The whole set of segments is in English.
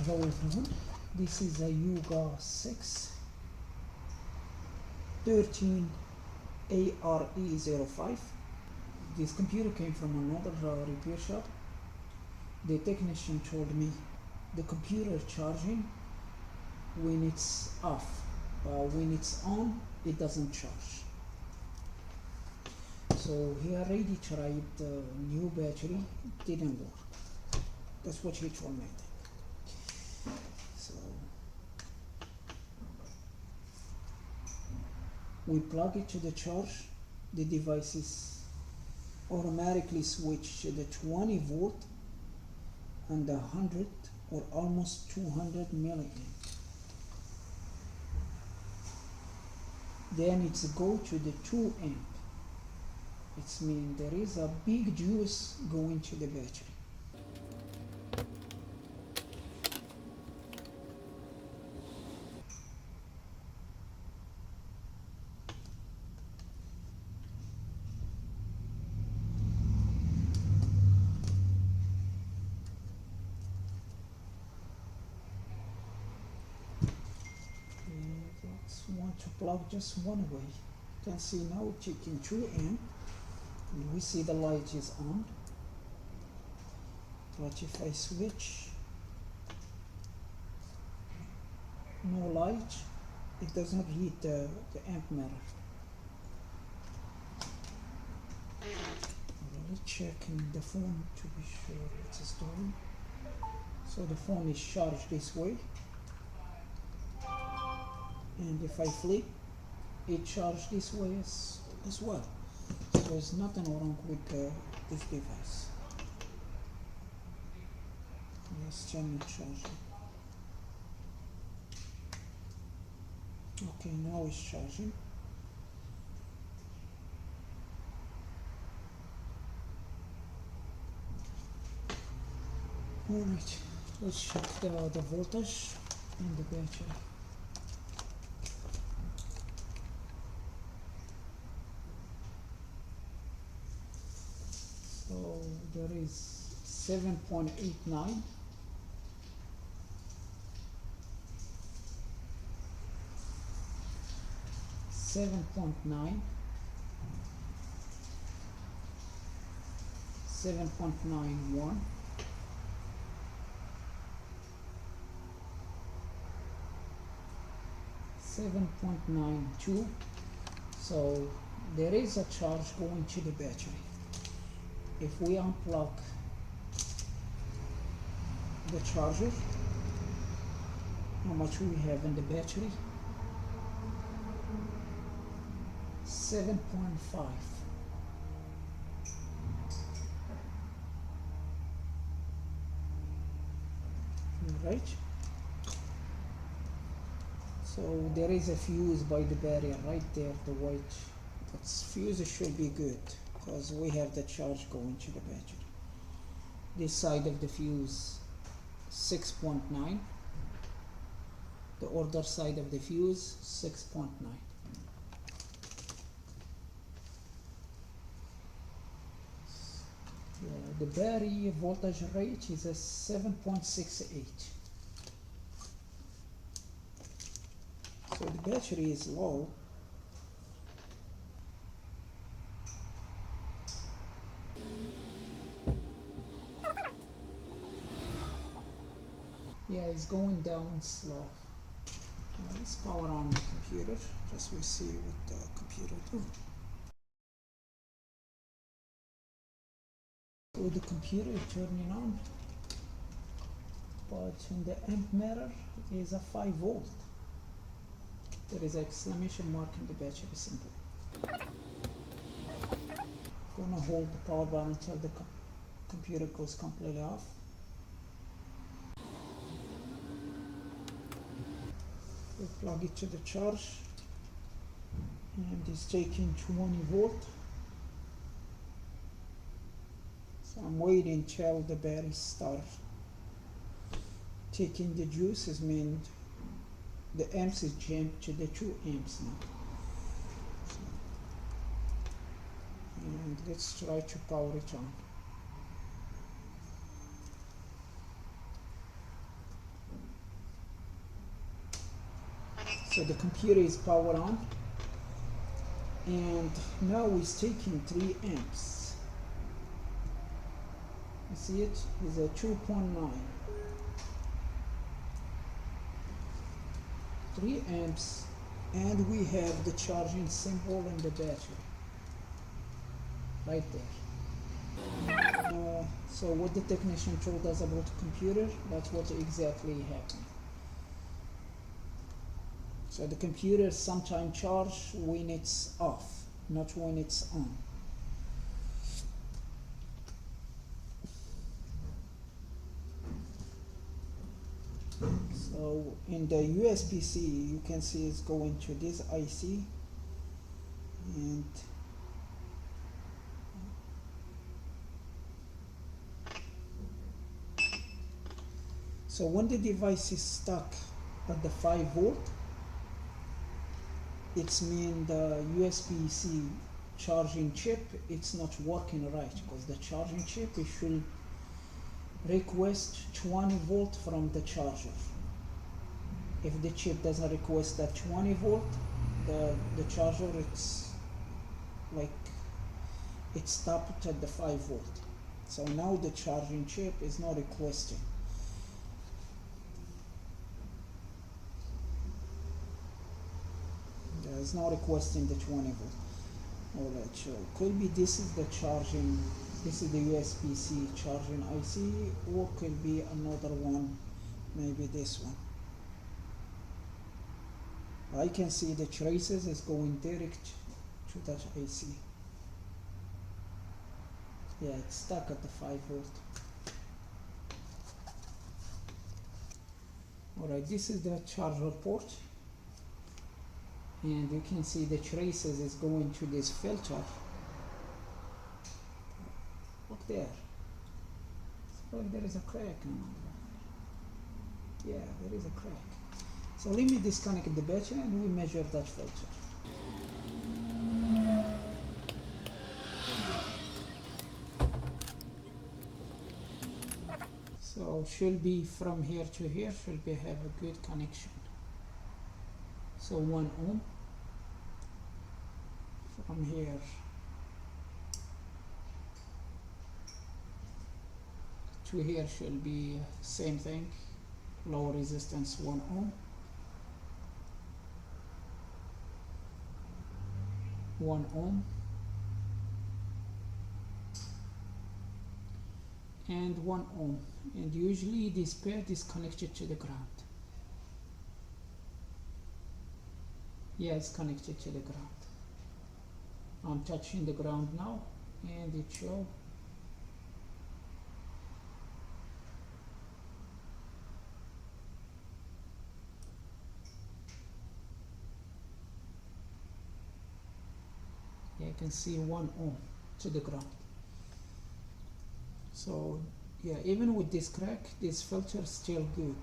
the old one. This is a Yuga 6 13 ARE05. This computer came from another repair shop. The technician told me the computer charging when it's off, when it's on it doesn't charge. So he already tried the new battery, didn't work. That's what he told me. So we plug it to the charge, the device is automatically switch to the 20 volt and the 100 or almost 200 milliamp. Then it's go to the 2 amp. It means there is a big juice going to the battery. Want to plug just one way. You can see now checking 2 amp and we see the light is on, but if I switch no light, it does not read the amp meter. Really checking the phone to be sure it's doing. So the phone is charged this way, and if I flip, it charged this way as well. So there's nothing wrong with this device. Let's turn it charging. Okay, now it's charging. Alright, let's check the voltage and the battery. So there is 7.89, seven point nine, 7.91, 7.92. So there is a charge going to the battery. If we unplug the charger, how much we have in the battery? 7.5. Right? So there is a fuse by the barrier right there, the white. That fuse should be good, because we have the charge going to the battery. This side of the fuse 6.9, the other side of the fuse 6.9. The battery voltage rate is a 7.68. So the battery is low. Yeah, it's going down slow. Let's power on the computer, just we see what the computer do. So the computer is turning on, but in the amp meter is a 5 volt. There is an exclamation mark in the battery symbol. Gonna hold the power button until the computer goes completely off. We plug it to the charge, and it's taking 20 volt. So I'm waiting till the battery starts taking the juices, mean the amps is jumped to the 2 amps now. So, and let's try to power it on. So the computer is powered on, and now it's taking 3 amps. You see it? It's a 2.9. 3 amps, and we have the charging symbol in the battery right there. So what the technician told us about the computer, that's what exactly happened. So the computer sometimes charge when it's off, not when it's on. So in the USB-C, you can see it's going to this IC, and so when the device is stuck at the 5 volt, it's mean the USB-C charging chip, it's not working right, because the charging chip, it should request 20 volt from the charger. If the chip doesn't request that 20 volt, the charger, it's like it's stopped at the 5 volt. So now the charging chip is not requesting. It's not requesting the 20 volt. Alright, so could be this is the charging, this is the USB-C charging IC, or could be another one, maybe this one. I can see the traces is going direct to that IC. Yeah, it's stuck at the 5 volt. Alright, this is the charger port, and you can see the traces is going to this filter. Look there. It's like there is a crack in there. Yeah, there is a crack. So let me disconnect the battery and we measure that filter. So should be from here to here, should be have a good connection. So 1 ohm from here to here should be same thing, low resistance 1 ohm, 1 ohm, and 1 ohm, and usually this pad is connected to the ground. Yeah, it's connected to the ground. I'm touching the ground now, and it shows. Yeah, you can see 1 ohm to the ground. So yeah, even with this crack, this filter is still good,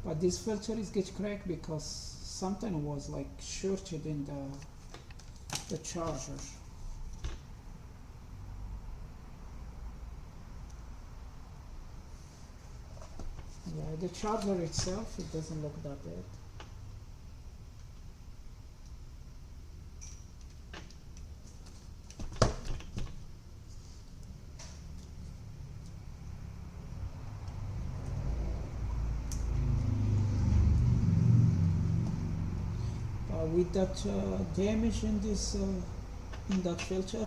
but this filter is get cracked because something was like shorted in the charger. Yeah, the charger itself, it doesn't look that bad. With that damage in this in that filter,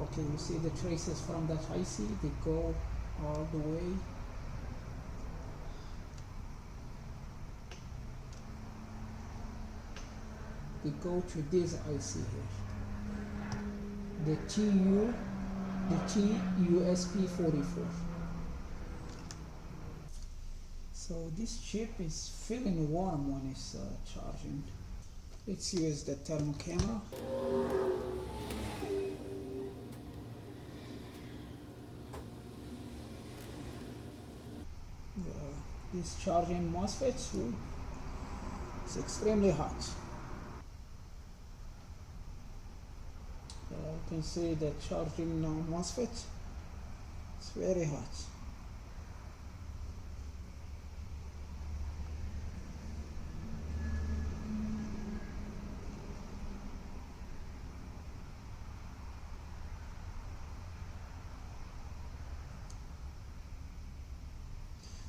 okay, you see the traces from that IC, they go all the way. They go to this IC here, the TUSP44. So this chip is feeling warm when it's charging. Let's use the thermal camera. This charging MOSFET, it's extremely hot. You can see the charging MOSFET, it's very hot.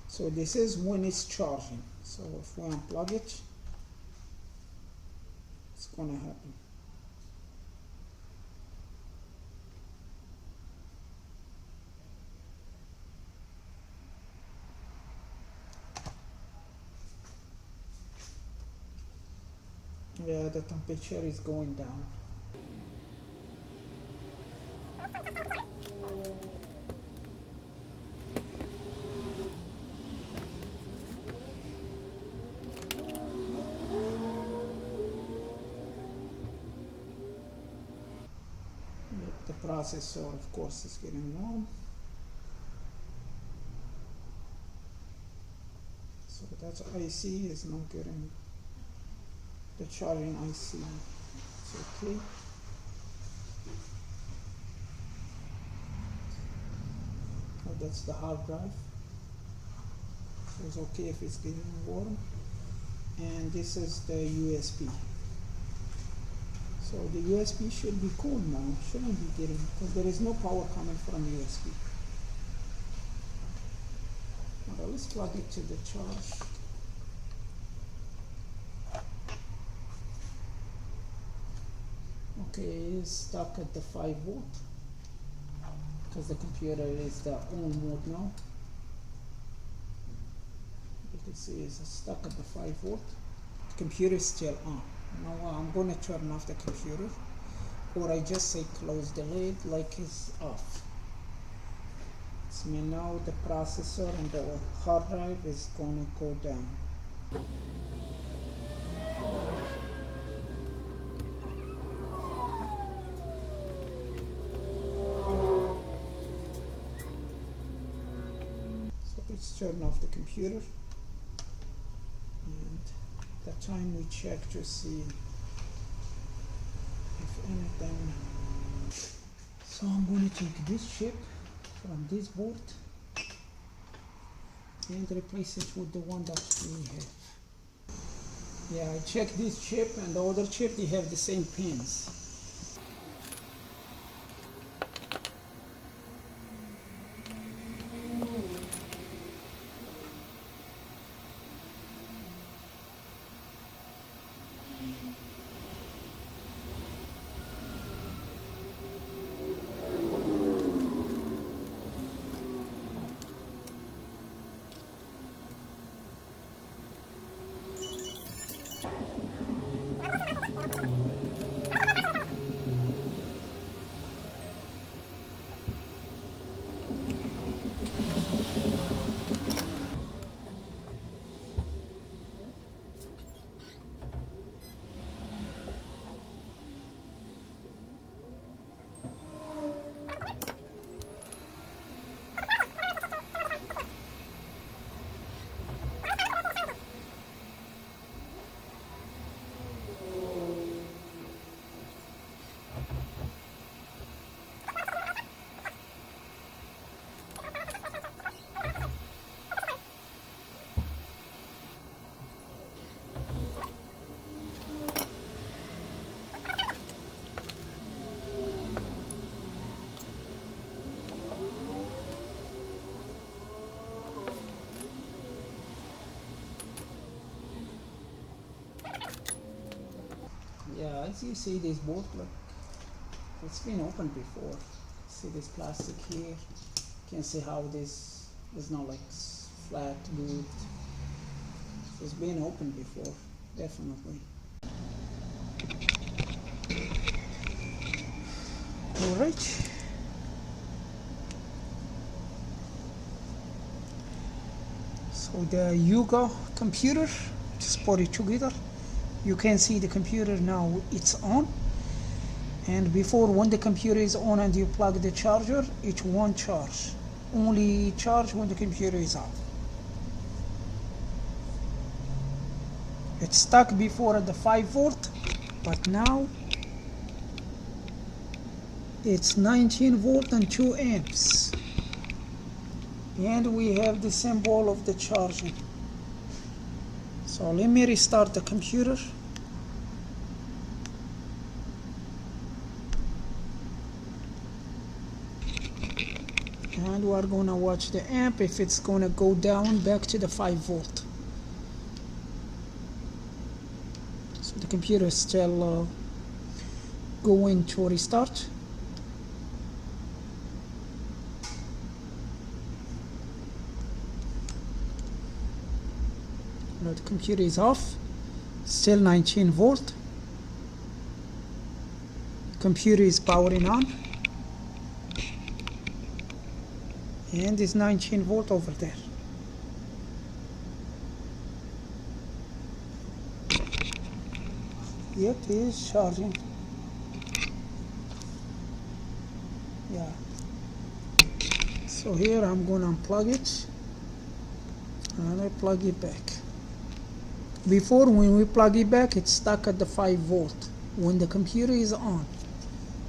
So this is when it's charging. So if we unplug it, it's gonna happen. Yeah, the temperature is going down. The processor, of course, is getting warm. So that IC is not getting the charging IC. It's okay. Oh, that's the hard drive. So it's okay if it's getting warm. And this is the USB. So the USB should be cool now. Shouldn't be getting, because there is no power coming from USB. Well, let's plug it to the charge. Okay, it's stuck at the 5 volt because the computer is the on mode now. You can see it's stuck at the 5 volt. The computer is still on. Now I'm going to turn off the computer, or I just say close the lid like it's off. So now the processor and the hard drive is going to go down. So let's turn off the computer. And that time we check to see if anything. So I'm going to take this chip from this board and replace it with the one that we have. Yeah, I checked this chip and the other chip, they have the same pins. Yeah, as you see this board, look, it's been opened before. See this plastic here? You can see how this is not like flat, good. It's been opened before, definitely. Alright. So the Yuga computer, just put it together. You can see the computer now, it's on. And before, when the computer is on and you plug the charger, it won't charge. Only charge when the computer is off. It's stuck before at the 5 volt, but now it's 19 volt and 2 amps. And we have the symbol of the charging. So let me restart the computer. and we're gonna watch the amp if it's gonna go down back to the 5 volt. So the computer is still going to restart. Now the computer is off, still 19 volt. Computer is powering on, and it's 19 volt over there. Yep, it is charging. Yeah. So here I'm gonna unplug it and I plug it back. Before, when we plug it back, it's stuck at the 5 volt when the computer is on.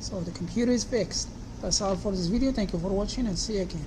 So the computer is fixed. That's all for this video. Thank you for watching, and see you again.